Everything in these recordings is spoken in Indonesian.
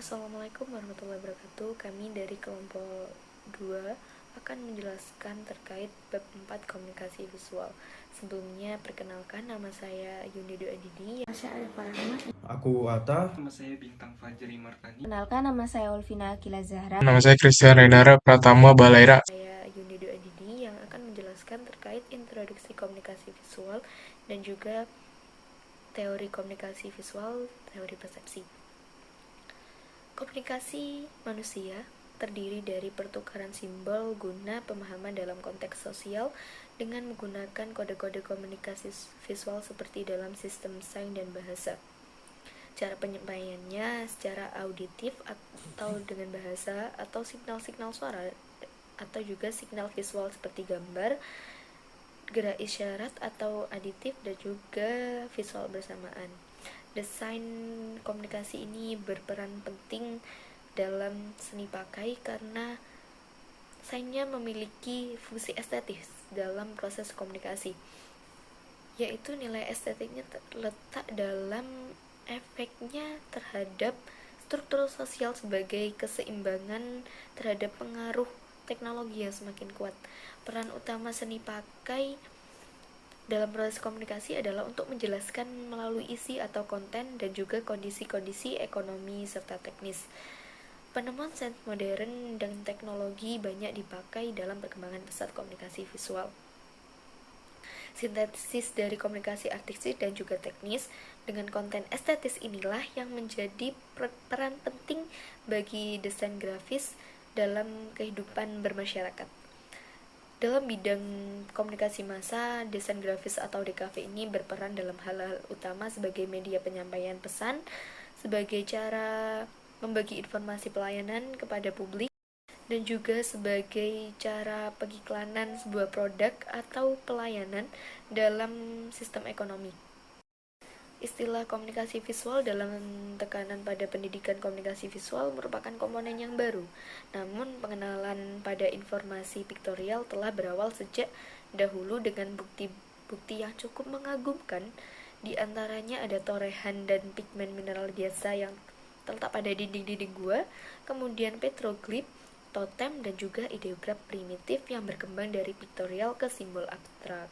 Assalamualaikum warahmatullahi wabarakatuh. Kami dari kelompok 2 akan menjelaskan terkait bab 4 komunikasi visual. Sebelumnya, perkenalkan, nama saya Yunido Adidi. Saya Arifah Rahmat. Aku Atta. Nama saya Bintang Fajri Martani. Kenalkan, nama saya Ulfina Akila Zahra. Nama saya Christian Renara Pratama Balaira. Saya Yunido Adidi yang akan menjelaskan terkait introduksi komunikasi visual dan juga teori komunikasi visual, teori persepsi. Komunikasi manusia terdiri dari pertukaran simbol guna pemahaman dalam konteks sosial dengan menggunakan kode-kode komunikasi visual seperti dalam sistem sign dan bahasa. Cara penyampaiannya secara auditif atau dengan bahasa atau signal-signal suara atau juga signal visual seperti gambar, gerak isyarat atau aditif dan juga visual bersamaan. Desain komunikasi ini berperan penting dalam seni pakai karena desainnya memiliki fungsi estetis dalam proses komunikasi, yaitu nilai estetiknya terletak dalam efeknya terhadap struktur sosial sebagai keseimbangan terhadap pengaruh teknologi yang semakin kuat. Peran utama seni pakai dalam proses komunikasi adalah untuk menjelaskan melalui isi atau konten dan juga kondisi-kondisi ekonomi serta teknis. Penemuan sains modern dan teknologi banyak dipakai dalam perkembangan pesat komunikasi visual. Sintesis dari komunikasi artistik dan juga teknis dengan konten estetis inilah yang menjadi peran penting bagi desain grafis dalam kehidupan bermasyarakat. Dalam bidang komunikasi massa, desain grafis atau DKV ini berperan dalam hal-hal utama sebagai media penyampaian pesan, sebagai cara membagi informasi pelayanan kepada publik, dan juga sebagai cara pengiklanan sebuah produk atau pelayanan dalam sistem ekonomi. Istilah komunikasi visual dalam tekanan pada pendidikan komunikasi visual merupakan komponen yang baru. Namun, pengenalan pada informasi piktorial telah berawal sejak dahulu dengan bukti-bukti yang cukup mengagumkan. Di antaranya ada torehan dan pigmen mineral biasa yang terletak pada dinding-dinding gua, kemudian petroglif, totem, dan juga ideograf primitif yang berkembang dari piktorial ke simbol abstrak.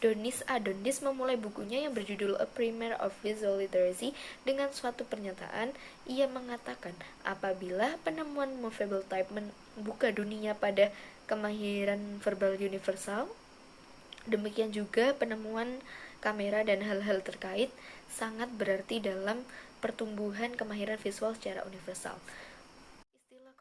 Donis memulai bukunya yang berjudul A Primer of Visual Literacy dengan suatu pernyataan. Ia mengatakan, apabila penemuan movable type membuka dunia pada kemahiran verbal universal, demikian juga penemuan kamera dan hal-hal terkait sangat berarti dalam pertumbuhan kemahiran visual secara universal.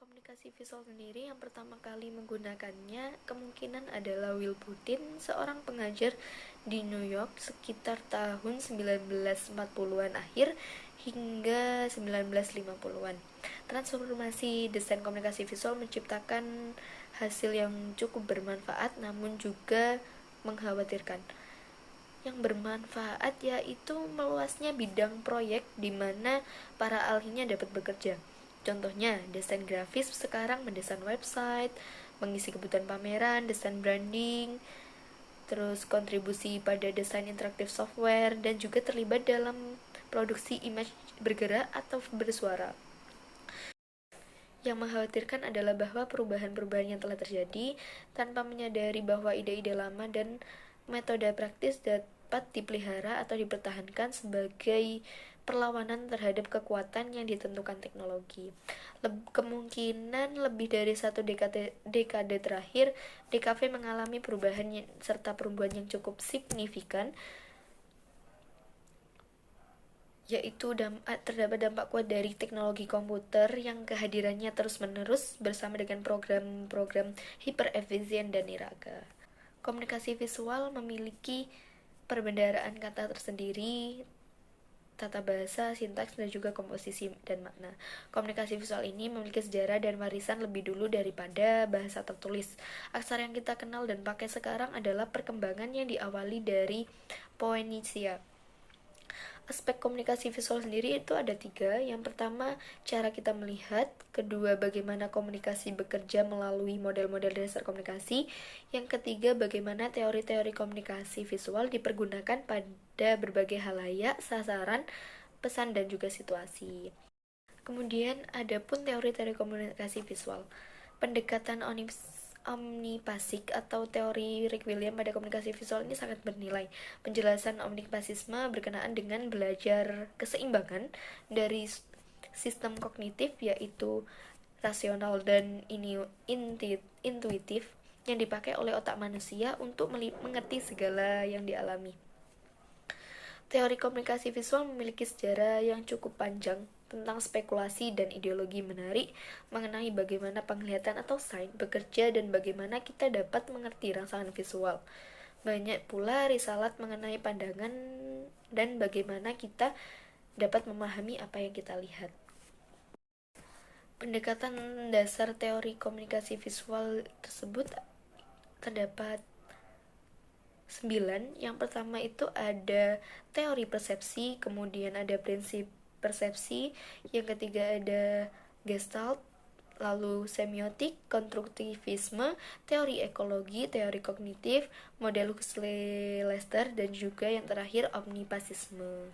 Komunikasi visual sendiri yang pertama kali menggunakannya kemungkinan adalah Will Putin, seorang pengajar di New York sekitar tahun 1940-an akhir hingga 1950-an. Transformasi desain komunikasi visual menciptakan hasil yang cukup bermanfaat namun juga mengkhawatirkan. Yang bermanfaat yaitu meluasnya bidang proyek di mana para ahlinya dapat bekerja. Contohnya, desain grafis sekarang mendesain website, mengisi kebutuhan pameran, desain branding, terus kontribusi pada desain interaktif software, dan juga terlibat dalam produksi image bergerak atau bersuara. Yang mengkhawatirkan adalah bahwa perubahan-perubahan yang telah terjadi tanpa menyadari bahwa ide-ide lama dan metode praktis dapat dipelihara atau dipertahankan sebagai perlawanan terhadap kekuatan yang ditentukan teknologi. Kemungkinan lebih dari satu dekade terakhir, DKV mengalami perubahan serta perubahan yang cukup signifikan, yaitu terdapat dampak kuat dari teknologi komputer yang kehadirannya terus-menerus bersama dengan program-program hiperefisien dan niraga. Komunikasi visual memiliki perbendaharaan kata tersendiri, tata bahasa, sintaks, dan juga komposisi dan makna. Komunikasi visual ini memiliki sejarah dan warisan lebih dulu daripada bahasa tertulis. Aksara yang kita kenal dan pakai sekarang adalah perkembangan yang diawali dari Phoenicia. Aspek komunikasi visual sendiri itu ada 3. Yang pertama, cara kita melihat. Kedua, bagaimana komunikasi bekerja melalui model-model dasar komunikasi. Yang ketiga, bagaimana teori-teori komunikasi visual dipergunakan pada berbagai halayak, sasaran, pesan, dan juga situasi. Kemudian ada pun teori-teori komunikasi visual. Pendekatan omnipasik atau teori Rick William pada komunikasi visual ini sangat bernilai. Penjelasan omnipasisme berkenaan dengan belajar keseimbangan dari sistem kognitif, yaitu rasional dan intuitif, yang dipakai oleh otak manusia untuk mengerti segala yang dialami. Teori komunikasi visual memiliki sejarah yang cukup panjang tentang spekulasi dan ideologi menarik mengenai bagaimana penglihatan atau sign bekerja dan bagaimana kita dapat mengerti rangsangan visual. Banyak pula risalah mengenai pandangan dan bagaimana kita dapat memahami apa yang kita lihat. Pendekatan dasar teori komunikasi visual tersebut terdapat 9. Yang pertama itu ada teori persepsi, kemudian ada prinsip persepsi, yang ketiga ada Gestalt, lalu semiotik, konstruktivisme, teori ekologi, teori kognitif, model Huxley-Lester, dan juga yang terakhir omnipasisme.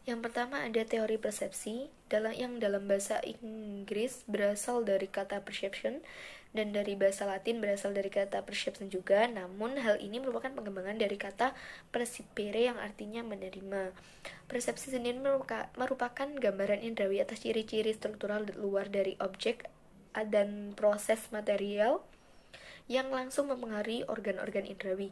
Yang pertama ada teori persepsi, yang dalam bahasa Inggris berasal dari kata perception, dan dari bahasa Latin berasal dari kata perception juga. Namun hal ini merupakan pengembangan dari kata percipere yang artinya menerima. Persepsi sendiri merupakan gambaran indrawi atas ciri-ciri struktural luar dari objek dan proses material yang langsung mempengaruhi organ-organ indrawi.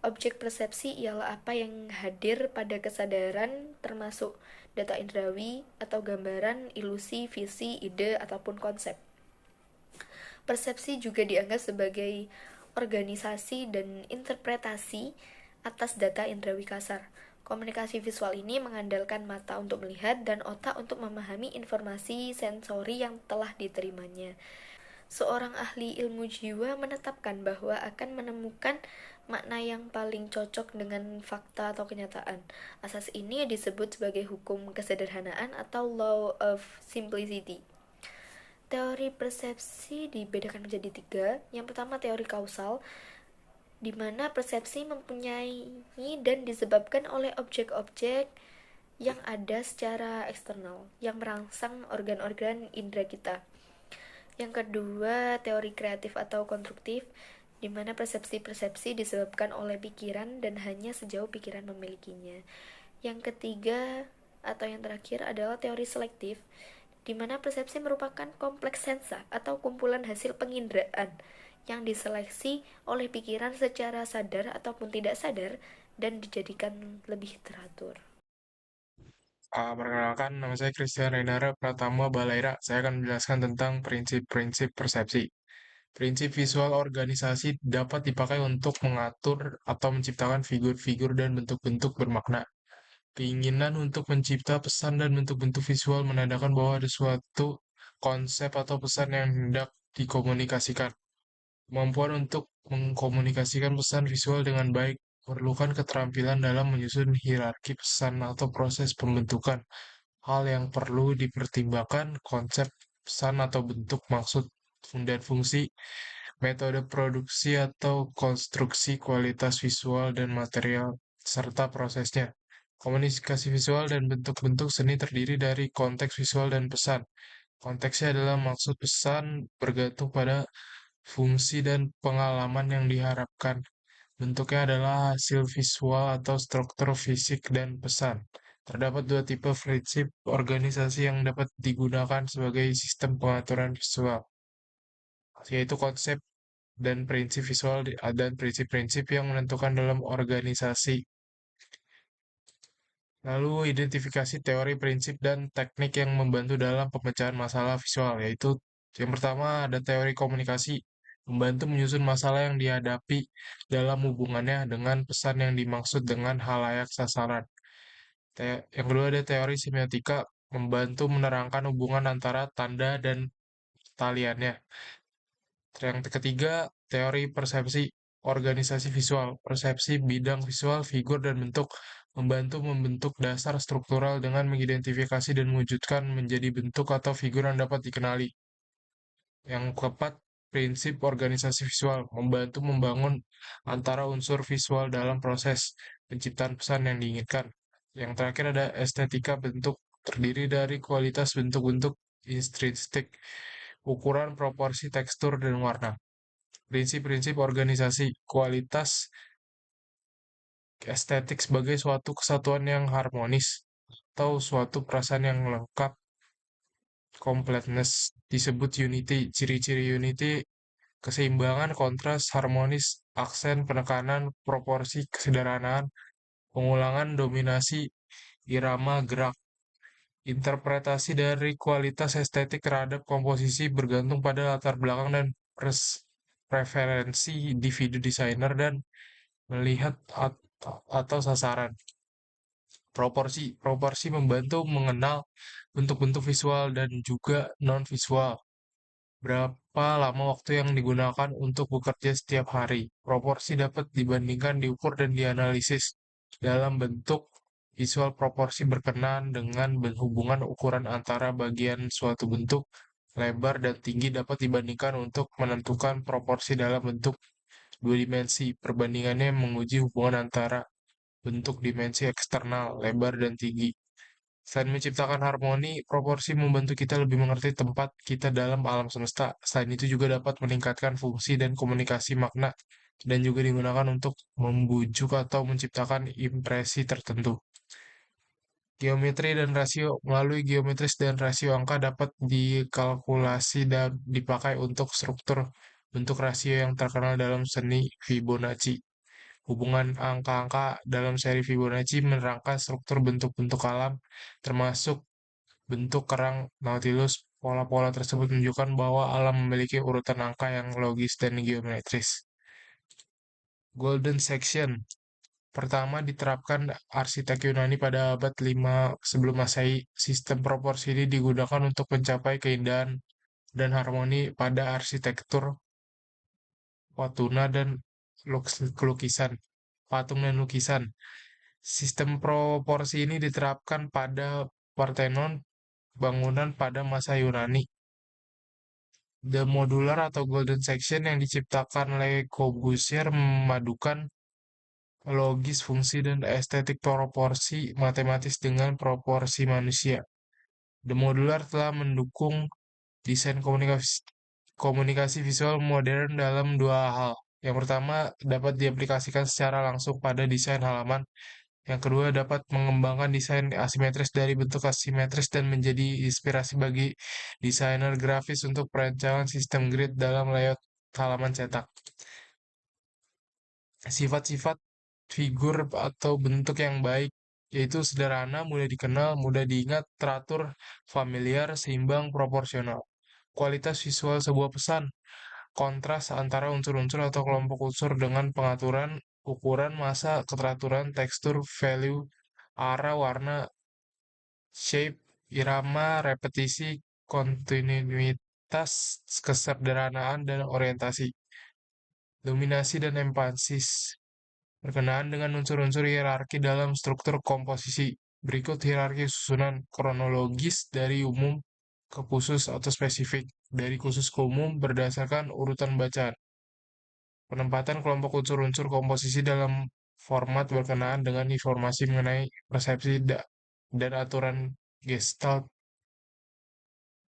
Objek persepsi ialah apa yang hadir pada kesadaran, termasuk data indrawi atau gambaran, ilusi, visi, ide, ataupun konsep. Persepsi juga dianggap sebagai organisasi dan interpretasi atas data indrawi kasar. Komunikasi visual ini mengandalkan mata untuk melihat dan otak untuk memahami informasi sensori yang telah diterimanya. Seorang ahli ilmu jiwa menetapkan bahwa akan menemukan makna yang paling cocok dengan fakta atau kenyataan. Asas ini disebut sebagai hukum kesederhanaan atau law of simplicity. Teori persepsi dibedakan menjadi 3. Yang pertama teori kausal, di mana persepsi mempunyai dan disebabkan oleh objek-objek yang ada secara eksternal, yang merangsang organ-organ indera kita. Yang kedua, teori kreatif atau konstruktif, di mana persepsi-persepsi disebabkan oleh pikiran dan hanya sejauh pikiran memilikinya. Yang ketiga atau yang terakhir adalah teori selektif, di mana persepsi merupakan kompleks sensa atau kumpulan hasil penginderaan yang diseleksi oleh pikiran secara sadar ataupun tidak sadar dan dijadikan lebih teratur. Perkenalkan, nama saya Christian Renara Pratama Balaira. Saya akan menjelaskan tentang prinsip-prinsip persepsi. Prinsip visual organisasi dapat dipakai untuk mengatur atau menciptakan figur-figur dan bentuk-bentuk bermakna. Keinginan untuk mencipta pesan dan bentuk-bentuk visual menandakan bahwa ada suatu konsep atau pesan yang hendak dikomunikasikan. Kemampuan untuk mengkomunikasikan pesan visual dengan baik memerlukan keterampilan dalam menyusun hierarki pesan atau proses pembentukan. Hal yang perlu dipertimbangkan konsep pesan atau bentuk maksud dan fungsi, metode produksi atau konstruksi kualitas visual dan material, serta prosesnya. Komunikasi visual dan bentuk-bentuk seni terdiri dari konteks visual dan pesan. Konteksnya adalah maksud pesan bergantung pada fungsi dan pengalaman yang diharapkan. Bentuknya adalah hasil visual atau struktur fisik dan pesan. Terdapat dua tipe prinsip organisasi yang dapat digunakan sebagai sistem pengaturan visual, yaitu konsep dan prinsip visual dan prinsip-prinsip yang menentukan dalam organisasi. Lalu identifikasi teori, prinsip, dan teknik yang membantu dalam pemecahan masalah visual, yaitu yang pertama ada teori komunikasi, membantu menyusun masalah yang dihadapi dalam hubungannya dengan pesan yang dimaksud dengan halayak sasaran. Yang kedua ada teori semiotika, membantu menerangkan hubungan antara tanda dan taliannya. Yang ketiga, teori persepsi, organisasi visual, persepsi bidang visual, figur, dan bentuk, membantu membentuk dasar struktural dengan mengidentifikasi dan mewujudkan menjadi bentuk atau figur yang dapat dikenali. Yang keempat, prinsip organisasi visual, membantu membangun antara unsur visual dalam proses penciptaan pesan yang diinginkan. Yang terakhir ada estetika bentuk, terdiri dari kualitas bentuk-bentuk intrinsik, ukuran, proporsi, tekstur, dan warna. Prinsip-prinsip organisasi, kualitas estetik sebagai suatu kesatuan yang harmonis atau suatu perasaan yang lengkap, completeness, disebut unity. Ciri-ciri unity: keseimbangan, kontras, harmonis, aksen, penekanan, proporsi, kesederhanaan, pengulangan, dominasi, irama, gerak. Interpretasi dari kualitas estetik terhadap komposisi bergantung pada latar belakang dan preferensi individu desainer dan melihat atau sasaran. Proporsi. Proporsi membantu mengenal bentuk-bentuk visual dan juga non-visual. Berapa lama waktu yang digunakan untuk bekerja setiap hari. Proporsi dapat dibandingkan, diukur, dan dianalisis dalam bentuk visual. Proporsi berkenaan dengan hubungan ukuran antara bagian suatu bentuk. Lebar dan tinggi dapat dibandingkan untuk menentukan proporsi dalam bentuk dua dimensi. Perbandingannya menguji hubungan antara bentuk dimensi eksternal, lebar, dan tinggi. Selain menciptakan harmoni, proporsi membantu kita lebih mengerti tempat kita dalam alam semesta. Selain itu juga dapat meningkatkan fungsi dan komunikasi makna, dan juga digunakan untuk membujuk atau menciptakan impresi tertentu. Geometri dan rasio. Melalui geometris dan rasio, angka dapat dikalkulasi dan dipakai untuk struktur bentuk rasio yang terkenal dalam seni Fibonacci. Hubungan angka-angka dalam seri Fibonacci menerangkan struktur bentuk-bentuk alam, termasuk bentuk kerang Nautilus. Pola-pola tersebut menunjukkan bahwa alam memiliki urutan angka yang logis dan geometris. Golden Section. Pertama diterapkan arsitek Yunani pada abad 5 sebelum Masehi. Sistem proporsi ini digunakan untuk mencapai keindahan dan harmoni pada arsitektur patung dan lukisan. Sistem proporsi ini diterapkan pada Parthenon, bangunan pada masa Yunani. The Modular atau Golden Section yang diciptakan Le Corbusier memadukan logis, fungsi, dan estetik proporsi matematis dengan proporsi manusia. The Modular telah mendukung desain komunikasi visual modern dalam dua hal. Yang pertama, dapat diaplikasikan secara langsung pada desain halaman. Yang kedua, dapat mengembangkan desain asimetris dari bentuk asimetris dan menjadi inspirasi bagi desainer grafis untuk perancangan sistem grid dalam layout halaman cetak. Sifat-sifat figur atau bentuk yang baik yaitu sederhana, mudah dikenal, mudah diingat, teratur, familiar, seimbang, proporsional. Kualitas visual sebuah pesan. Kontras antara unsur-unsur atau kelompok unsur dengan pengaturan, ukuran, massa, keteraturan, tekstur, value, arah, warna, shape, irama, repetisi, kontinuitas, kesederhanaan, dan orientasi. Dominasi dan emphasis. Berkenaan dengan unsur-unsur hierarki dalam struktur komposisi. Berikut hierarki susunan kronologis dari umum ke khusus atau spesifik. Dari khusus ke umum berdasarkan urutan bacaan. Penempatan kelompok unsur-unsur komposisi dalam format berkenaan dengan informasi mengenai persepsi dan aturan Gestalt.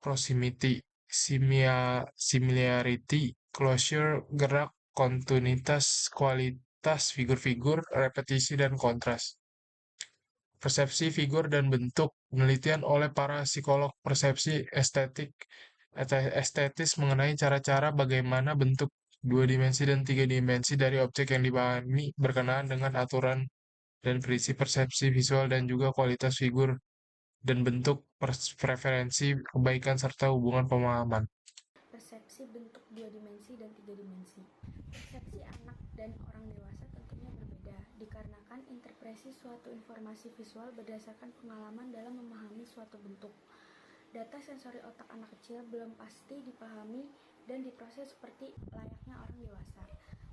Proximity, similarity, closure, gerak, kontinuitas, kualitas figur-figur, repetisi, dan kontras. Persepsi figur dan bentuk. Penelitian oleh para psikolog persepsi estetis mengenai cara-cara bagaimana bentuk dua dimensi dan tiga dimensi dari objek yang dipahami berkenaan dengan aturan dan prinsip persepsi visual dan juga kualitas figur dan bentuk, preferensi, kebaikan, serta hubungan pemahaman. Persepsi bentuk dua dimensi dan tiga dimensi. Persepsi anak dan orang dewasa tentunya berbeda, dikarenakan interpretasi suatu informasi visual berdasarkan pengalaman dalam memahami suatu bentuk. Data sensori otak anak kecil belum pasti dipahami dan diproses seperti layaknya orang dewasa.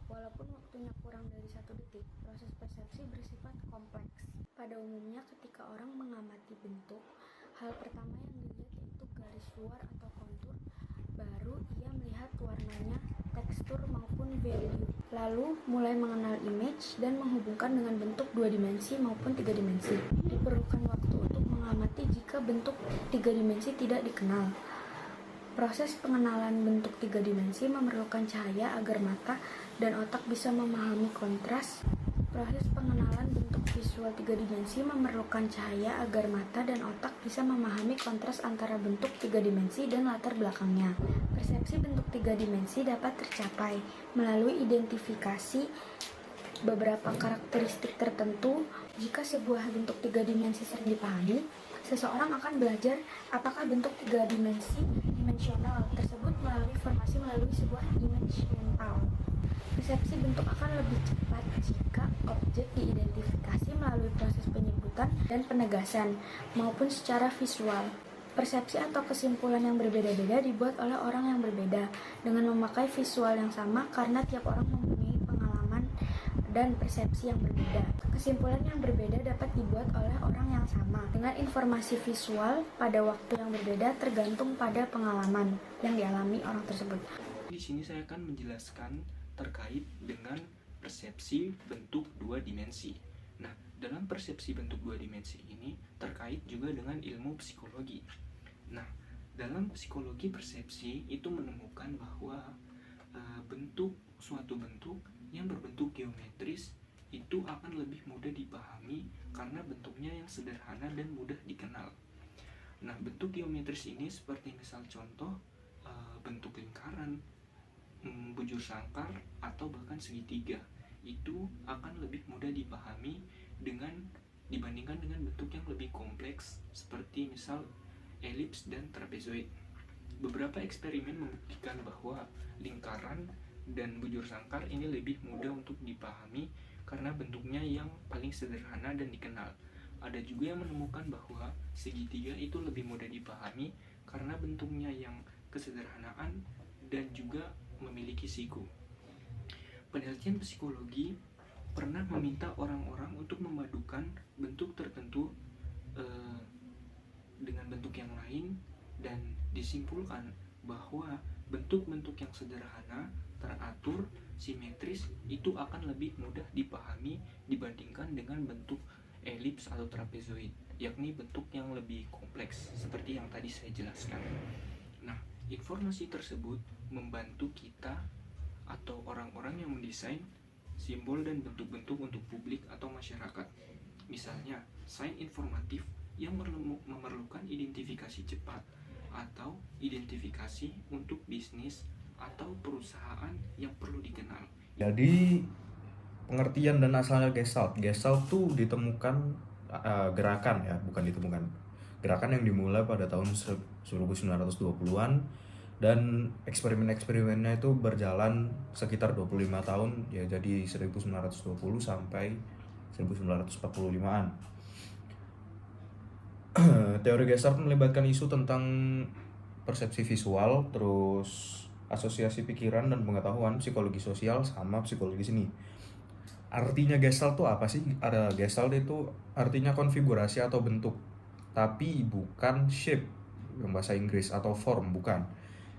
Walaupun waktunya kurang dari 1 detik, proses persepsi bersifat kompleks. Pada umumnya ketika orang mengamati bentuk, hal pertama yang dilihat yaitu garis luar atau kontur, baru ia melihat warnanya, tekstur maupun value. Lalu mulai mengenal image dan menghubungkan dengan bentuk 2 dimensi maupun 3 dimensi. Diperlukan waktu untuk mengamati Tetapi jika bentuk tiga dimensi tidak dikenal, proses pengenalan bentuk tiga dimensi memerlukan cahaya agar mata dan otak bisa memahami kontras. Proses pengenalan bentuk visual tiga dimensi memerlukan cahaya agar mata dan otak bisa memahami kontras antara bentuk tiga dimensi dan latar belakangnya. Persepsi bentuk tiga dimensi dapat tercapai melalui identifikasi beberapa karakteristik tertentu. Jika sebuah bentuk tiga dimensi sering dipahami, seseorang akan belajar apakah bentuk tiga dimensional tersebut melalui formasi melalui sebuah dimensional. Persepsi bentuk akan lebih cepat jika objek diidentifikasi melalui proses penyebutan dan penegasan maupun secara visual. Persepsi atau kesimpulan yang berbeda-beda dibuat oleh orang yang berbeda dengan memakai visual yang sama karena tiap orang mempunyai pengalaman dan persepsi yang berbeda. Kesimpulan yang berbeda dapat dibuat oleh orang yang sama dengan informasi visual pada waktu yang berbeda tergantung pada pengalaman yang dialami orang tersebut. Di sini saya akan menjelaskan terkait dengan persepsi bentuk dua dimensi. Nah, dalam persepsi bentuk dua dimensi ini terkait juga dengan ilmu psikologi. Nah, dalam psikologi persepsi itu menemukan bahwa suatu bentuk yang berbentuk geometris itu akan lebih mudah dipahami karena bentuknya yang sederhana dan mudah dikenal. Nah, bentuk geometris ini seperti misal contoh bentuk lingkaran, bujur sangkar, atau bahkan segitiga itu akan lebih mudah dipahami dibandingkan dengan bentuk yang lebih kompleks seperti misal elips dan trapezoid. Beberapa eksperimen membuktikan bahwa lingkaran dan bujur sangkar ini lebih mudah untuk dipahami karena bentuknya yang paling sederhana dan dikenal. Ada juga yang menemukan bahwa segitiga itu lebih mudah dipahami karena bentuknya yang kesederhanaan dan juga memiliki siku. Penelitian psikologi pernah meminta orang-orang untuk memadukan bentuk tertentu dengan bentuk yang lain dan disimpulkan bahwa bentuk-bentuk yang sederhana, teratur, simetris itu akan lebih mudah dipahami dibandingkan dengan bentuk elips atau trapezoid, yakni bentuk yang lebih kompleks seperti yang tadi saya jelaskan. Nah, informasi tersebut membantu kita atau orang-orang yang mendesain simbol dan bentuk-bentuk untuk publik atau masyarakat. Misalnya, sign informatif yang memerlukan identifikasi cepat atau identifikasi untuk bisnis atau perusahaan yang perlu dikenal. Jadi pengertian dan asalnya Gestalt tuh ditemukan gerakan yang dimulai pada tahun 1920-an dan eksperimen-eksperimennya itu berjalan sekitar 25 tahun ya, jadi 1920 sampai 1945-an. Teori Gestalt melibatkan isu tentang persepsi visual, terus asosiasi pikiran dan pengetahuan, psikologi sosial, sama psikologi seni. Artinya Gestalt itu apa sih? Gestalt itu artinya konfigurasi atau bentuk, tapi bukan shape yang bahasa Inggris atau form, bukan.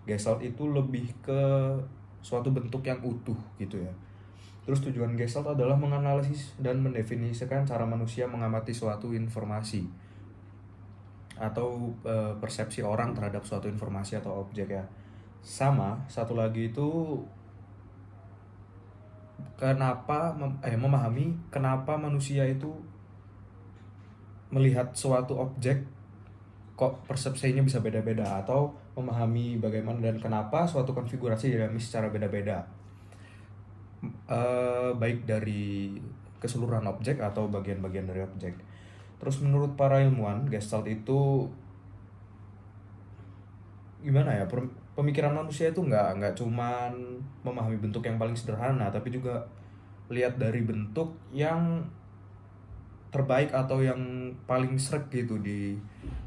Gestalt itu lebih ke suatu bentuk yang utuh gitu ya. Terus tujuan Gestalt adalah menganalisis dan mendefinisikan cara manusia mengamati suatu informasi atau persepsi orang terhadap suatu informasi atau objek ya. Sama satu lagi itu memahami kenapa manusia itu melihat suatu objek kok persepsinya bisa beda-beda, atau memahami bagaimana dan kenapa suatu konfigurasi dinamis secara beda-beda, baik dari keseluruhan objek atau bagian-bagian dari objek. Terus menurut para ilmuwan, Gestalt itu gimana ya, pemikiran manusia itu nggak cuman memahami bentuk yang paling sederhana, tapi juga lihat dari bentuk yang terbaik atau yang paling sreg gitu di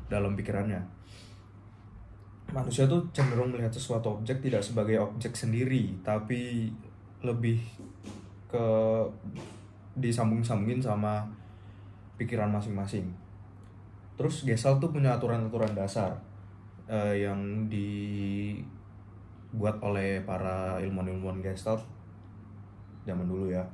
dalam pikirannya. Manusia tuh cenderung melihat sesuatu objek tidak sebagai objek sendiri, tapi lebih ke disambung-sambungin sama pikiran masing-masing. Terus Gestalt tuh punya aturan-aturan dasar yang dibuat oleh para ilmuwan-ilmuwan Gestalt zaman dulu ya,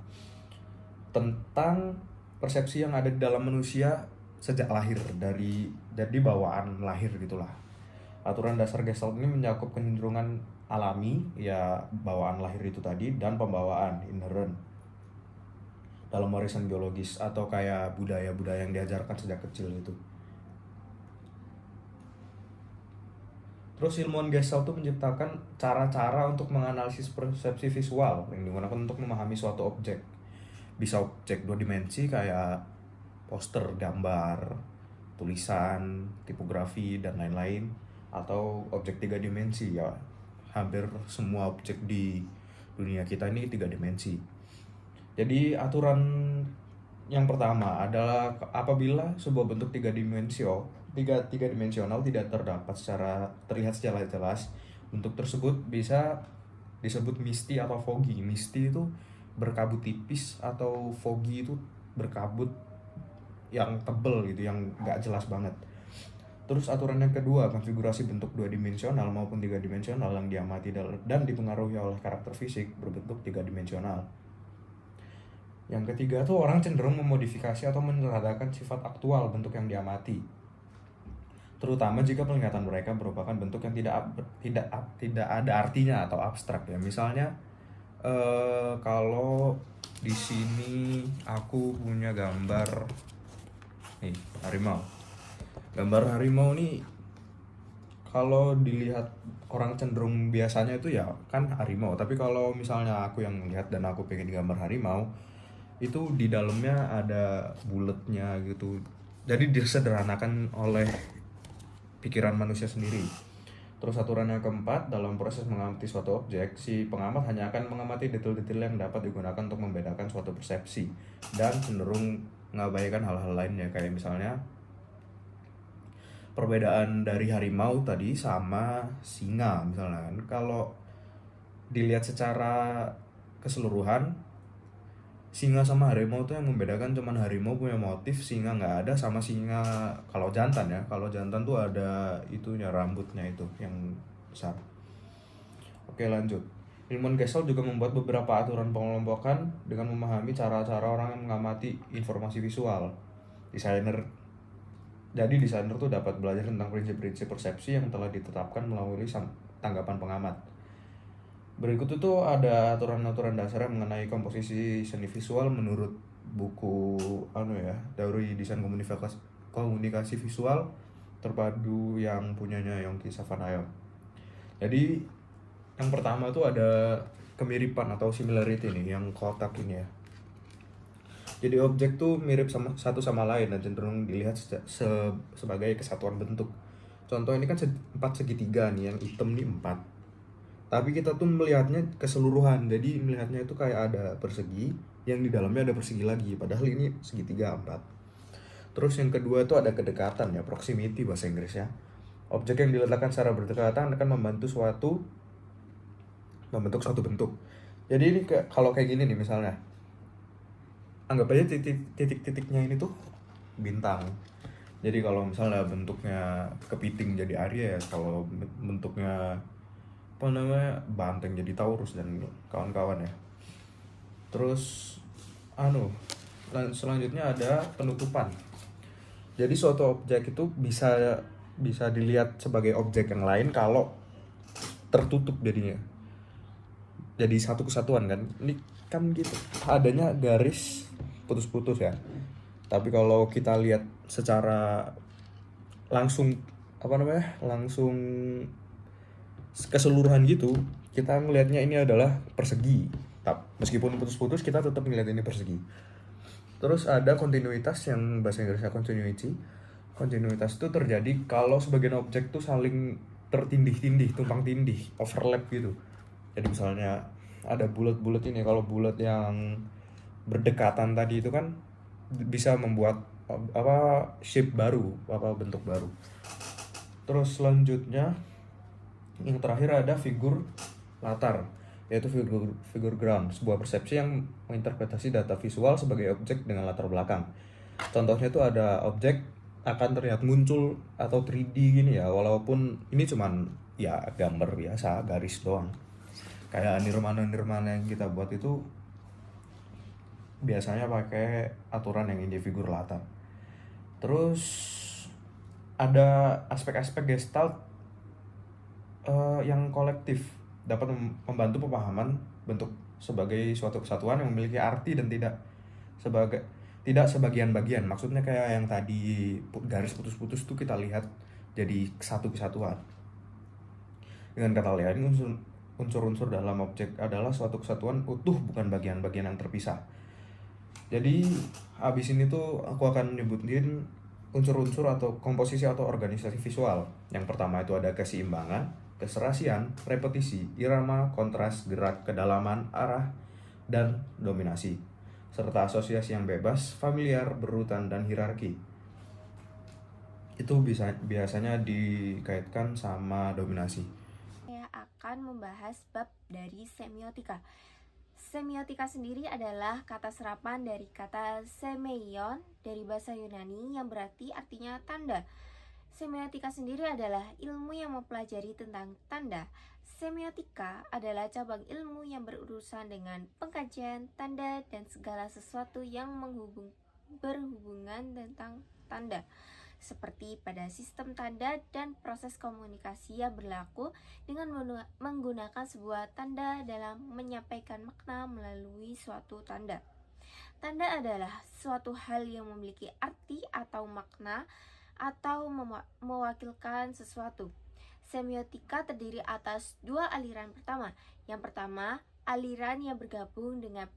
tentang persepsi yang ada di dalam manusia sejak lahir, dari jadi bawaan lahir gitulah. Aturan dasar Gestalt ini mencakup kecenderungan alami, ya bawaan lahir itu tadi, dan pembawaan inherent dalam warisan biologis atau kayak budaya-budaya yang diajarkan sejak kecil itu. Terus ilmuwan Gestalt itu menciptakan cara-cara untuk menganalisis persepsi visual yang digunakan untuk memahami suatu objek. Bisa objek 2 dimensi kayak poster, gambar, tulisan, tipografi, dan lain-lain. Atau objek 3 dimensi, ya hampir semua objek di dunia kita ini 3 dimensi. Jadi aturan yang pertama adalah apabila sebuah bentuk tiga dimensional tidak terdapat terlihat secara jelas, bentuk tersebut bisa disebut misty atau foggy. Misty itu berkabut tipis, atau foggy itu berkabut yang tebel gitu, yang nggak jelas banget. Terus aturan yang kedua, konfigurasi bentuk 2 dimensional maupun 3 dimensional yang diamati dan dipengaruhi oleh karakter fisik berbentuk 3 dimensional. Yang ketiga tuh orang cenderung memodifikasi atau menyederhanakan sifat aktual bentuk yang diamati, terutama jika penglihatan mereka merupakan bentuk yang tidak ada artinya atau abstrak ya. Misalnya kalau di sini aku punya gambar nih harimau. Gambar harimau nih kalau dilihat orang cenderung biasanya itu ya kan harimau, tapi kalau misalnya aku yang lihat dan aku pengen gambar harimau, itu di dalamnya ada buletnya gitu. Jadi disederhanakan oleh pikiran manusia sendiri. Terus aturan yang keempat, dalam proses mengamati suatu objek, si pengamat hanya akan mengamati detail-detail yang dapat digunakan untuk membedakan suatu persepsi dan cenderung mengabaikan hal-hal lainnya, kayak misalnya perbedaan dari harimau tadi sama singa misalnya kan. Kalau dilihat secara keseluruhan, singa sama harimau tuh yang membedakan cuman harimau punya motif, singa nggak ada. Sama singa kalau jantan ya, kalau jantan tuh ada itunya, rambutnya itu yang besar. Oke lanjut. Ilmuwan Gestalt juga membuat beberapa aturan pengelompokan dengan memahami cara-cara orang yang mengamati informasi visual. Jadi desainer tuh dapat belajar tentang prinsip-prinsip persepsi yang telah ditetapkan melalui tanggapan pengamat. Berikut itu ada aturan-aturan dasar mengenai komposisi seni visual menurut buku teori desain komunikasi visual terpadu yang punyanya Yongki Savanayo. Jadi yang pertama tuh ada kemiripan atau similarity nih, yang kotak ini ya. Jadi objek tuh mirip satu sama lain dan cenderung dilihat sebagai kesatuan bentuk. Contoh ini kan 4 segitiga nih, yang hitam nih 4. Tapi kita tuh melihatnya keseluruhan, jadi melihatnya itu kayak ada persegi, yang di dalamnya ada persegi lagi, padahal ini segitiga 4. Terus yang kedua itu ada kedekatan ya, proximity bahasa Inggrisnya. Objek yang diletakkan secara berdekatan akan membentuk suatu bentuk. Jadi ini kalau kayak gini nih misalnya, anggap aja titik-titiknya ini tuh bintang. Jadi kalau misalnya bentuknya kepiting jadi Aries, kalau bentuknya banteng jadi Taurus dan kawan-kawan ya. Terus selanjutnya ada penutupan. Jadi suatu objek itu bisa dilihat sebagai objek yang lain kalau tertutup jadinya. Jadi satu kesatuan kan. Ini kan gitu. Adanya garis putus-putus ya. Tapi kalau kita lihat secara langsung langsung keseluruhan gitu, kita ngelihatnya ini adalah persegi. Meskipun putus-putus, kita tetap ngelihat ini persegi. Terus ada kontinuitas yang bahasa Inggrisnya continuity. Kontinuitas itu terjadi kalau sebagian objek tuh saling tertindih-tindih, tumpang tindih, overlap gitu. Jadi misalnya ada bulat-bulat ini, kalau bulat yang berdekatan tadi itu kan bisa membuat shape baru, bentuk baru. Terus selanjutnya yang terakhir ada figur latar, yaitu figur ground, sebuah persepsi yang menginterpretasi data visual sebagai objek dengan latar belakang. Contohnya itu ada objek akan terlihat muncul atau 3D gini ya, walaupun ini cuman ya gambar biasa, garis doang. Kayak nirmana yang kita buat itu biasanya pakai aturan yang ini figur latar. Terus ada aspek-aspek gestalt yang kolektif dapat membantu pemahaman bentuk sebagai suatu kesatuan yang memiliki arti dan tidak sebagian bagian. Maksudnya kayak yang tadi garis putus-putus tuh kita lihat jadi satu kesatuan. Dengan kata lain, unsur-unsur dalam objek adalah suatu kesatuan utuh, bukan bagian-bagian yang terpisah. Jadi abis ini tuh aku akan nyebutin unsur-unsur atau komposisi atau organisasi visual. Yang pertama itu ada keseimbangan, keserasian, repetisi, irama, kontras, gerak, kedalaman, arah, dan dominasi, serta asosiasi yang bebas, familiar, berurutan, dan hierarki. Itu biasanya dikaitkan sama dominasi. Saya akan membahas bab dari semiotika. Semiotika sendiri adalah kata serapan dari kata semeion dari bahasa Yunani yang berarti artinya tanda. Semiotika sendiri adalah ilmu yang mempelajari tentang tanda. Semiotika adalah cabang ilmu yang berurusan dengan pengkajian tanda dan segala sesuatu yang berhubungan tentang tanda, seperti pada sistem tanda dan proses komunikasi yang berlaku dengan menggunakan sebuah tanda dalam menyampaikan makna melalui suatu tanda. Tanda adalah suatu hal yang memiliki arti atau makna atau mewakilkan sesuatu. Semiotika terdiri atas dua aliran pertama. Yang pertama, aliran yang bergabung dengan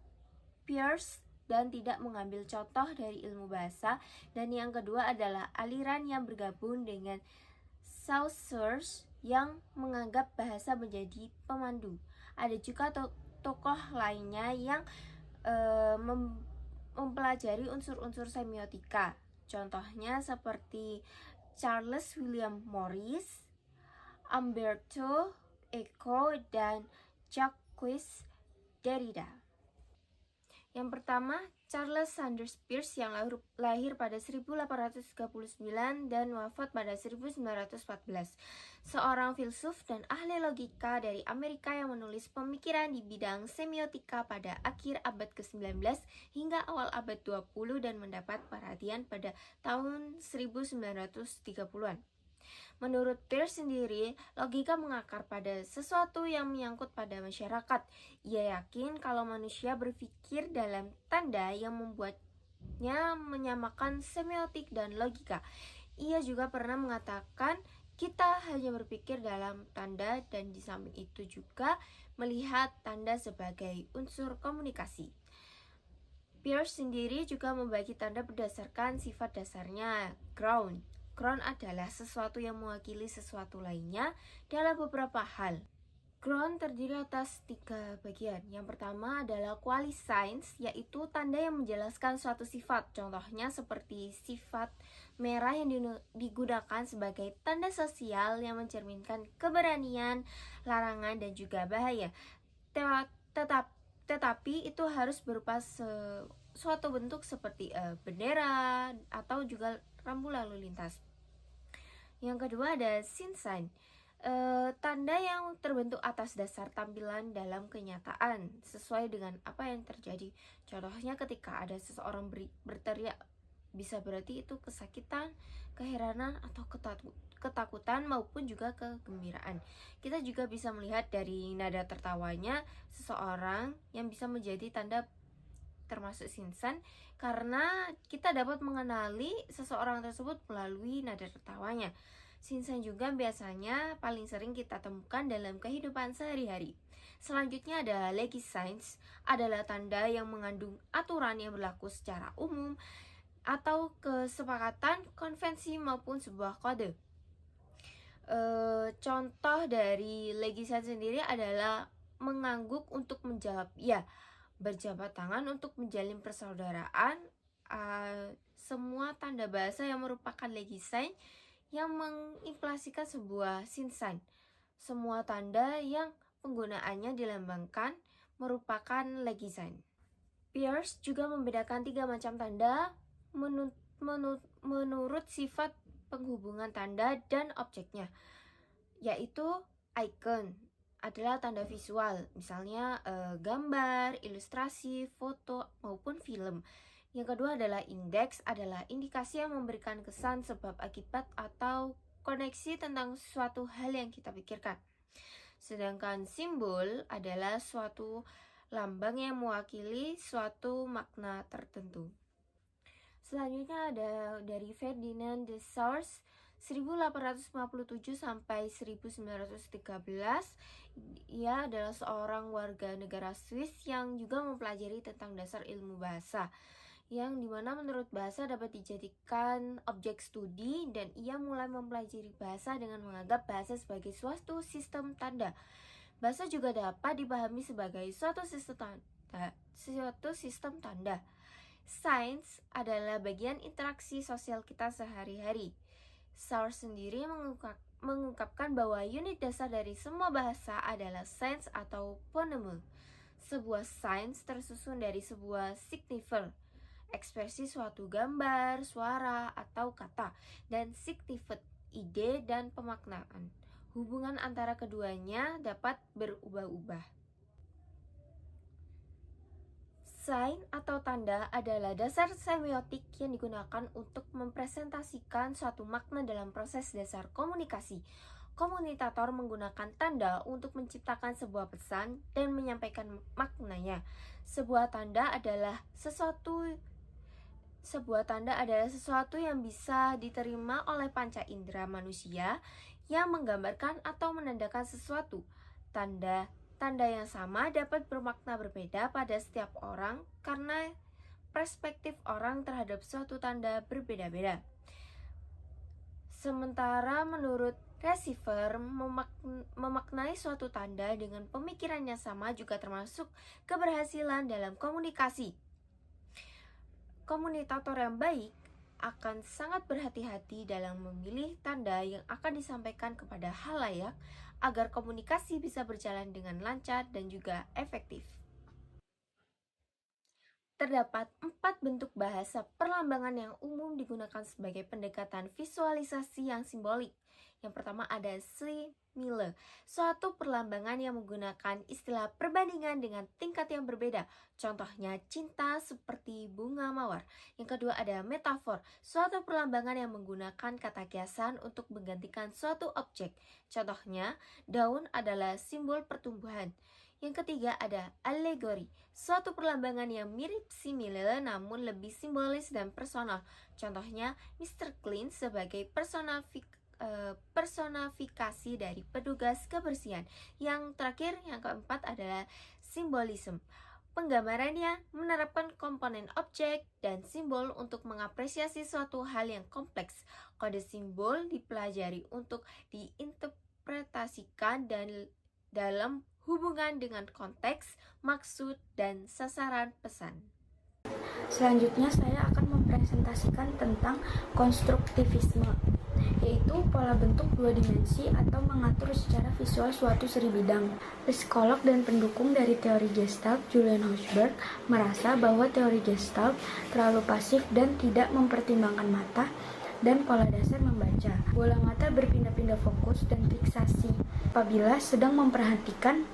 Peirce dan tidak mengambil contoh dari ilmu bahasa, dan yang kedua adalah aliran yang bergabung dengan Saussure yang menganggap bahasa menjadi pemandu. Ada juga tokoh lainnya yang mempelajari unsur-unsur semiotika. Contohnya seperti Charles William Morris, Umberto Eco, dan Jacques Derrida. Yang pertama, Charles Sanders Peirce yang lahir pada 1839 dan wafat pada 1914. Seorang filsuf dan ahli logika dari Amerika yang menulis pemikiran di bidang semiotika pada akhir abad ke-19 hingga awal abad 20 dan mendapat perhatian pada tahun 1930-an. Menurut Peirce sendiri, logika mengakar pada sesuatu yang menyangkut pada masyarakat. Ia yakin kalau manusia berpikir dalam tanda yang membuatnya menyamakan semiotik dan logika. Ia juga pernah mengatakan kita hanya berpikir dalam tanda dan di samping itu juga melihat tanda sebagai unsur komunikasi. Peirce sendiri juga membagi tanda berdasarkan sifat dasarnya. Ground adalah sesuatu yang mewakili sesuatu lainnya dalam beberapa hal. Ground terdiri atas 3 bagian. Yang pertama adalah quasi-signs, yaitu tanda yang menjelaskan suatu sifat. Contohnya seperti sifat merah yang digunakan sebagai tanda sosial yang mencerminkan keberanian, larangan, dan juga bahaya. Tetapi itu harus berupa suatu bentuk seperti bendera atau juga rambu lalu lintas. Yang kedua ada sin sign, tanda yang terbentuk atas dasar tampilan dalam kenyataan sesuai dengan apa yang terjadi. Contohnya ketika ada seseorang berteriak, bisa berarti itu kesakitan, keheranan, atau ketakutan maupun juga kegembiraan. Kita juga bisa melihat dari nada tertawanya seseorang yang bisa menjadi tanda termasuk sinsan, karena kita dapat mengenali seseorang tersebut melalui nada tertawanya. Sinsan juga biasanya paling sering kita temukan dalam kehidupan sehari-hari. Selanjutnya ada legisigns, adalah tanda yang mengandung aturan yang berlaku secara umum atau kesepakatan, konvensi maupun sebuah kode. Contoh dari legisigns sendiri adalah mengangguk untuk menjawab ya, berjabat tangan untuk menjalin persaudaraan. Semua tanda bahasa yang merupakan legisign yang mengimplikasikan sebuah sinsan. Semua tanda yang penggunaannya dilambangkan merupakan legisign. Peirce juga membedakan 3 macam tanda menurut sifat penghubungan tanda dan objeknya, yaitu icon adalah tanda visual, misalnya gambar, ilustrasi, foto, maupun film. Yang kedua adalah indeks, adalah indikasi yang memberikan kesan sebab akibat atau koneksi tentang suatu hal yang kita pikirkan. Sedangkan simbol adalah suatu lambang yang mewakili suatu makna tertentu. Selanjutnya ada dari Ferdinand de Saussure 1857 sampai 1913. Ia adalah seorang warga negara Swiss yang juga mempelajari tentang dasar ilmu bahasa, yang dimana menurut bahasa dapat dijadikan objek studi, dan ia mulai mempelajari bahasa dengan menganggap bahasa sebagai suatu sistem tanda. Bahasa juga dapat dipahami sebagai suatu sistem tanda. Sains adalah bagian interaksi sosial kita sehari-hari. Saussure sendiri mengungkapkan bahwa unit dasar dari semua bahasa adalah sains atau phoneme. Sebuah sains tersusun dari sebuah signifier, ekspresi suatu gambar, suara, atau kata, dan signified, ide dan pemaknaan. Hubungan antara keduanya dapat berubah-ubah. Sign atau tanda adalah dasar semiotik yang digunakan untuk mempresentasikan suatu makna dalam proses dasar komunikasi. Komunikator menggunakan tanda untuk menciptakan sebuah pesan dan menyampaikan maknanya. Sebuah tanda adalah sesuatu yang bisa diterima oleh panca indera manusia yang menggambarkan atau menandakan sesuatu. Tanda yang sama dapat bermakna berbeda pada setiap orang karena perspektif orang terhadap suatu tanda berbeda-beda. Sementara menurut receiver, memaknai suatu tanda dengan pemikirannya sama juga termasuk keberhasilan dalam komunikasi. Komunikator yang baik akan sangat berhati-hati dalam memilih tanda yang akan disampaikan kepada khalayak agar komunikasi bisa berjalan dengan lancar dan juga efektif. Terdapat 4 bentuk bahasa perlambangan yang umum digunakan sebagai pendekatan visualisasi yang simbolik. Yang pertama ada simile, suatu perlambangan yang menggunakan istilah perbandingan dengan tingkat yang berbeda. Contohnya cinta seperti bunga mawar. Yang kedua ada metafor, suatu perlambangan yang menggunakan kata kiasan untuk menggantikan suatu objek. Contohnya daun adalah simbol pertumbuhan. Yang ketiga ada alegori, suatu perlambangan yang mirip simile namun lebih simbolis dan personal. Contohnya Mr. Clean sebagai personifikasi dari petugas kebersihan. Yang terakhir, yang keempat adalah simbolisme. Penggambarannya menerapkan komponen objek dan simbol untuk mengapresiasi suatu hal yang kompleks. Kode simbol dipelajari untuk diinterpretasikan dan dalam hubungan dengan konteks, maksud, dan sasaran pesan. Selanjutnya saya akan mempresentasikan tentang konstruktivisme, yaitu pola bentuk 2 dimensi atau mengatur secara visual suatu seri bidang. Psikolog dan pendukung dari teori Gestalt, Julian Hochberg, merasa bahwa teori Gestalt terlalu pasif dan tidak mempertimbangkan mata dan pola dasar membaca. Bola mata berpindah-pindah fokus dan fiksasi apabila sedang memperhatikan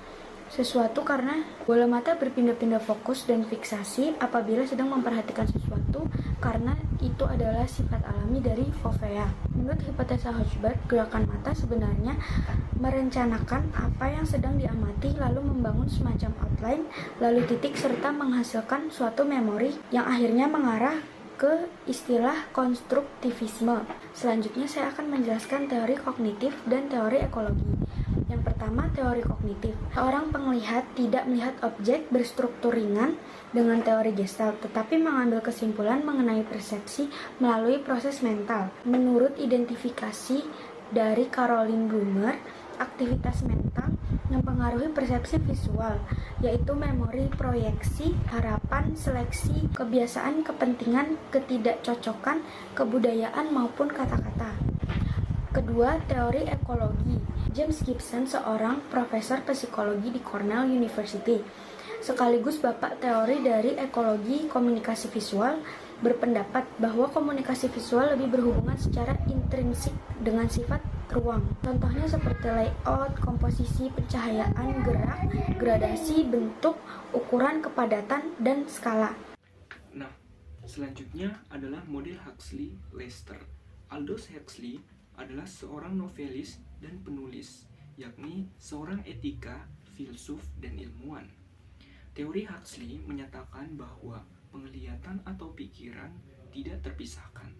sesuatu karena bola mata berpindah-pindah fokus dan fiksasi apabila sedang memperhatikan sesuatu karena itu adalah sifat alami dari fovea. Menurut hipotesa Hochberg, gerakan mata sebenarnya merencanakan apa yang sedang diamati lalu membangun semacam outline, lalu titik serta menghasilkan suatu memori yang akhirnya mengarah ke istilah konstruktivisme. Selanjutnya saya akan menjelaskan teori kognitif dan teori ekologi. Yang pertama, teori kognitif. Seorang penglihat tidak melihat objek berstruktur ringan dengan teori Gestalt, tetapi mengambil kesimpulan mengenai persepsi melalui proses mental. Menurut identifikasi dari Caroline Blumer, aktivitas mental mempengaruhi persepsi visual, yaitu memori, proyeksi, harapan, seleksi, kebiasaan, kepentingan, ketidakcocokan, kebudayaan maupun kata-kata. Kedua, teori ekologi. James Gibson, seorang profesor psikologi di Cornell University, sekaligus bapak teori dari ekologi komunikasi visual, berpendapat bahwa komunikasi visual lebih berhubungan secara intrinsik dengan sifat ruang. Contohnya seperti layout, komposisi, pencahayaan, gerak, gradasi, bentuk, ukuran, kepadatan, dan skala. Nah, Selanjutnya adalah model Huxley-Lester. Aldous Huxley adalah seorang novelis dan penulis, yakni seorang etika, filsuf, dan ilmuwan. Teori Huxley menyatakan bahwa penglihatan atau pikiran tidak terpisahkan.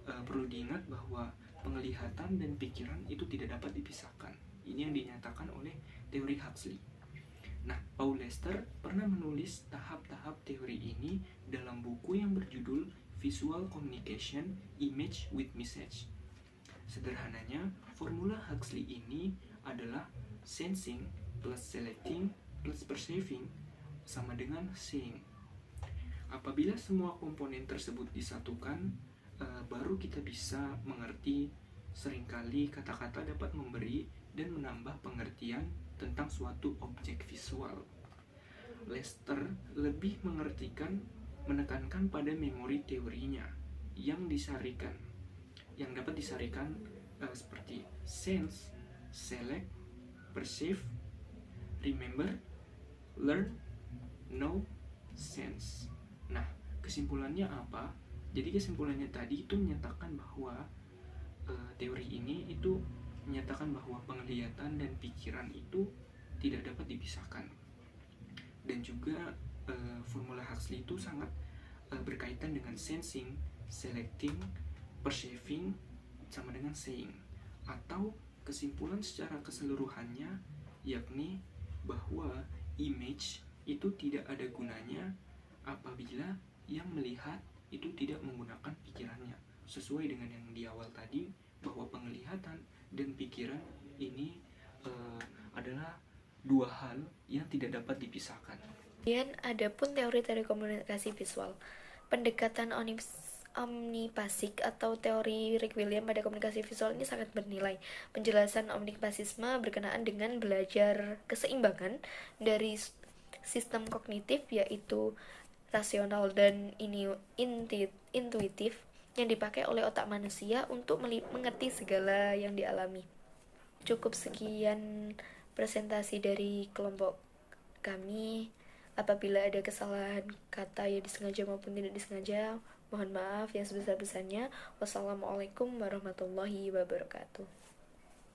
Perlu diingat bahwa penglihatan dan pikiran itu tidak dapat dipisahkan. Ini yang dinyatakan oleh teori Huxley. Nah, Paul Lester pernah menulis tahap-tahap teori ini dalam buku yang berjudul Visual Communication, Image with Message. Sederhananya, formula Huxley ini adalah sensing plus selecting plus perceiving sama dengan seeing. Apabila semua komponen tersebut disatukan, baru kita bisa mengerti. Seringkali kata-kata dapat memberi dan menambah pengertian tentang suatu objek visual. Lester lebih menekankan pada memori teorinya yang dapat disarikan seperti sense, select, perceive, remember, learn, know, sense. Nah, kesimpulannya apa? Jadi kesimpulannya tadi itu menyatakan bahwa teori ini itu menyatakan bahwa penglihatan dan pikiran itu tidak dapat dipisahkan. Dan juga formula Huxley itu sangat berkaitan dengan sensing, selecting, perceiving sama dengan seeing. Atau kesimpulan secara keseluruhannya yakni bahwa image itu tidak ada gunanya apabila yang melihat itu tidak menggunakan pikirannya. Sesuai dengan yang di awal tadi, bahwa penglihatan dan pikiran ini adalah dua hal yang tidak dapat dipisahkan. Kemudian ada pun teori-teori komunikasi visual. Pendekatan omnipasik atau teori Rick William pada komunikasi visual ini sangat bernilai. Penjelasan omnipasisme berkenaan dengan belajar keseimbangan dari sistem kognitif, yaitu rasional dan intuitif, yang dipakai oleh otak manusia untuk mengerti segala yang dialami. Cukup sekian presentasi dari kelompok kami. Apabila ada kesalahan kata yang disengaja maupun tidak disengaja, mohon maaf yang sebesar-besarnya. Wassalamualaikum warahmatullahi wabarakatuh.